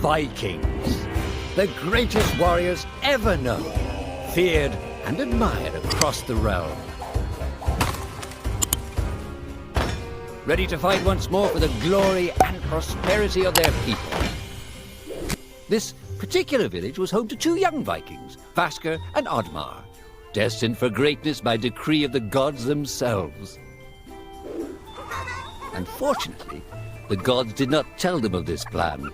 Vikings, the greatest warriors ever known, feared and admired across the realm. Ready to fight once more for the glory and prosperity of their people. This particular village was home to two young Vikings, Vasker and Oddmar, destined for greatness by decree of the gods themselves. Unfortunately, the gods did not tell them of this plan.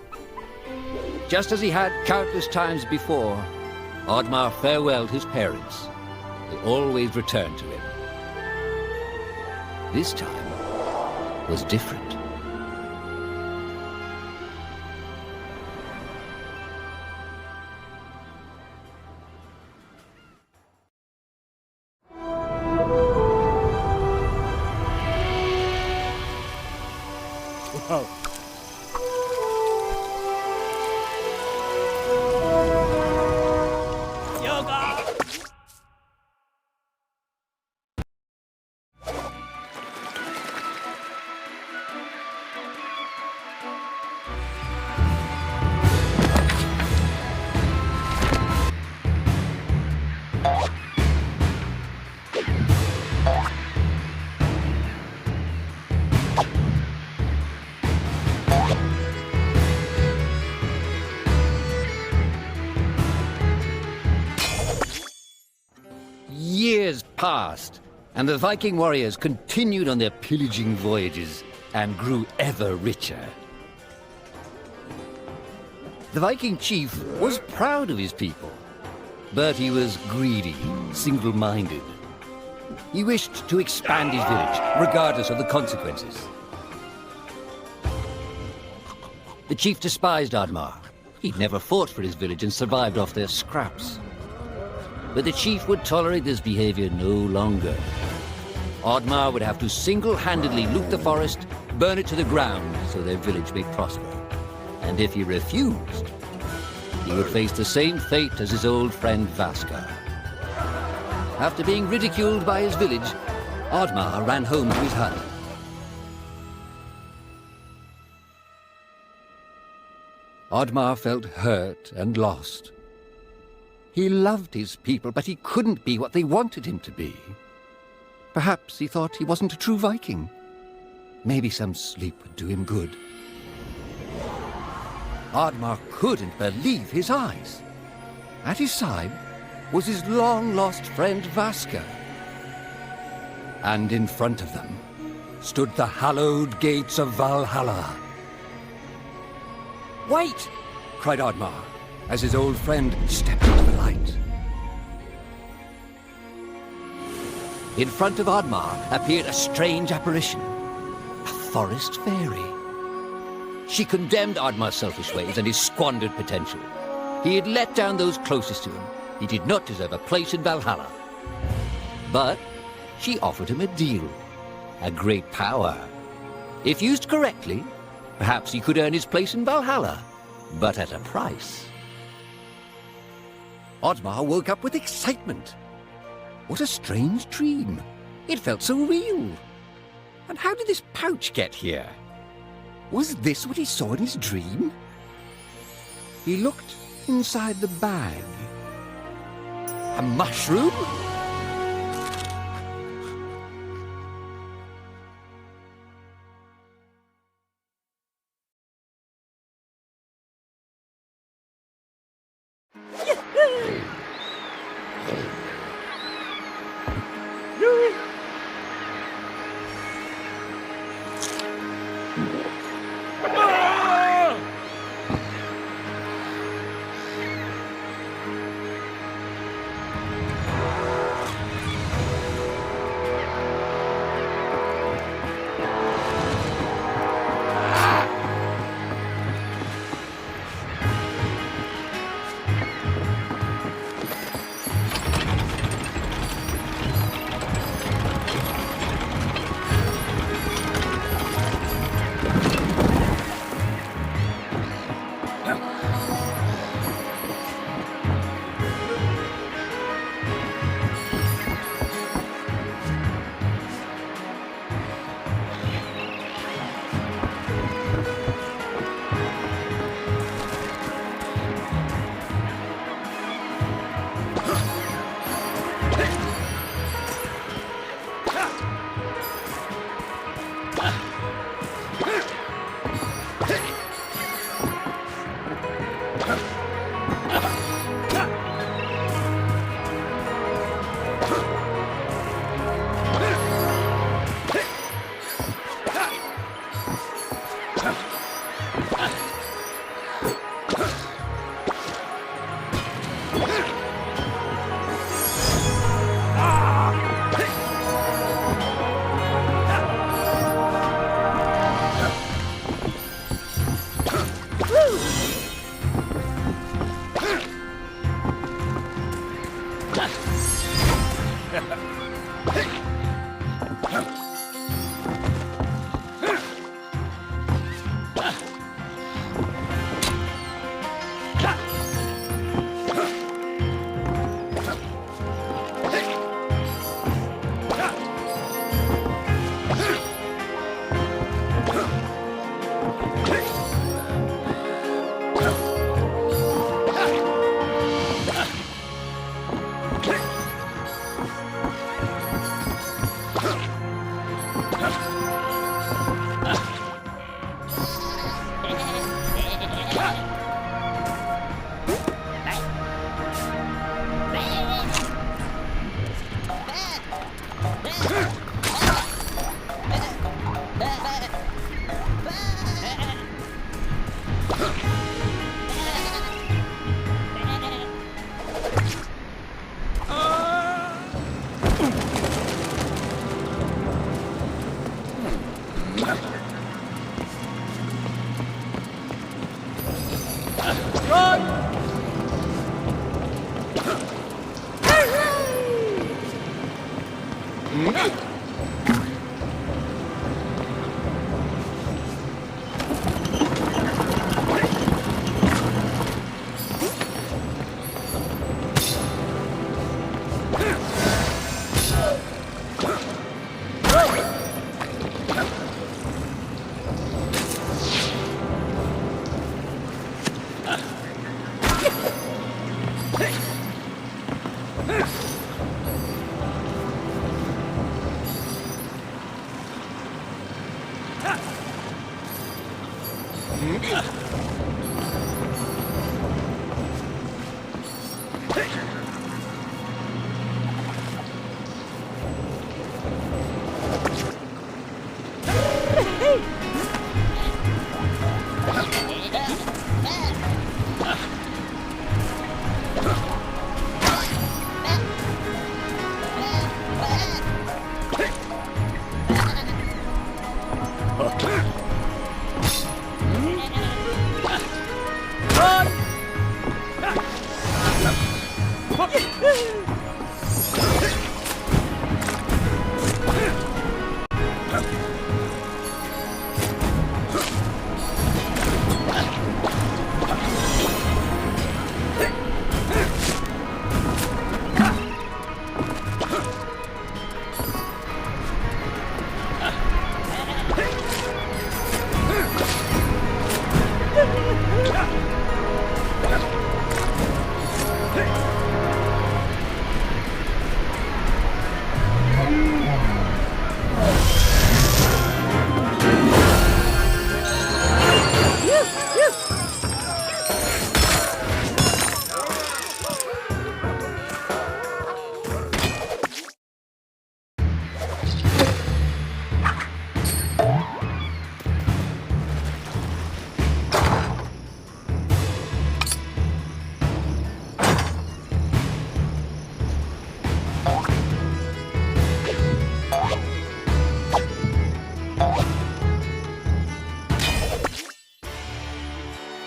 Just as he had countless times before, Oddmar farewelled his parents. They always returned to him. This time was different. Whoa. Years passed, and the Viking warriors continued on their pillaging voyages and grew ever richer. The Viking chief was proud of his people, but he was greedy, single-minded. He wished to expand his village, regardless of the consequences. The chief despised Oddmar. He'd never fought for his village and survived off their scraps. But the chief would tolerate this behavior no longer. Oddmar would have to single-handedly loot the forest, burn it to the ground so their village may prosper. And if he refused, he would face the same fate as his old friend Vasker. After being ridiculed by his village, Oddmar ran home to his hut. Oddmar felt hurt and lost. He loved his people, but he couldn't be what they wanted him to be. Perhaps he thought he wasn't a true Viking. Maybe some sleep would do him good. Oddmar couldn't believe his eyes. At his side was his long-lost friend Vasker. And in front of them stood the hallowed gates of Valhalla. "Wait!" cried Oddmar, as his old friend stepped into the light. In front of Oddmar appeared a strange apparition, a forest fairy. She condemned Oddmar's selfish ways and his squandered potential. He had let down those closest to him. He did not deserve a place in Valhalla. But she offered him a deal, a great power. If used correctly, perhaps he could earn his place in Valhalla, but at a price. Oddmar woke up with excitement. What a strange dream. It felt so real. And how did this pouch get here? Was this what he saw in his dream? He looked inside the bag. A mushroom?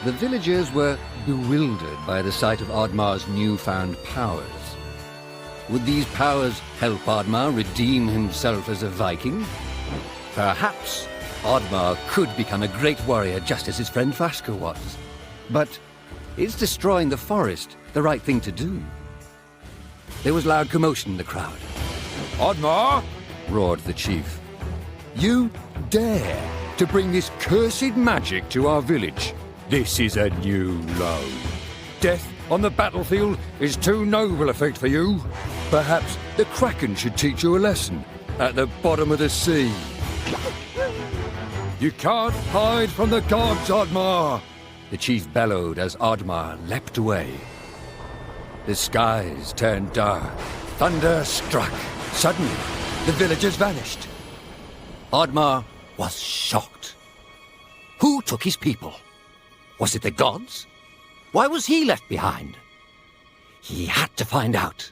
The villagers were bewildered by the sight of Oddmar's newfound powers. Would these powers help Oddmar redeem himself as a Viking? Perhaps Oddmar could become a great warrior just as his friend Vaska was. But is destroying the forest the right thing to do? There was loud commotion in the crowd. Oddmar! Roared the chief. You dare to bring this cursed magic to our village? This is a new low. Death on the battlefield is too noble a fate for you. Perhaps the Kraken should teach you a lesson at the bottom of the sea. You can't hide from the gods, Oddmar! The chief bellowed as Oddmar leapt away. The skies turned dark. Thunder struck. Suddenly, the villagers vanished. Oddmar was shocked. Who took his people? Was it the gods? Why was he left behind? He had to find out.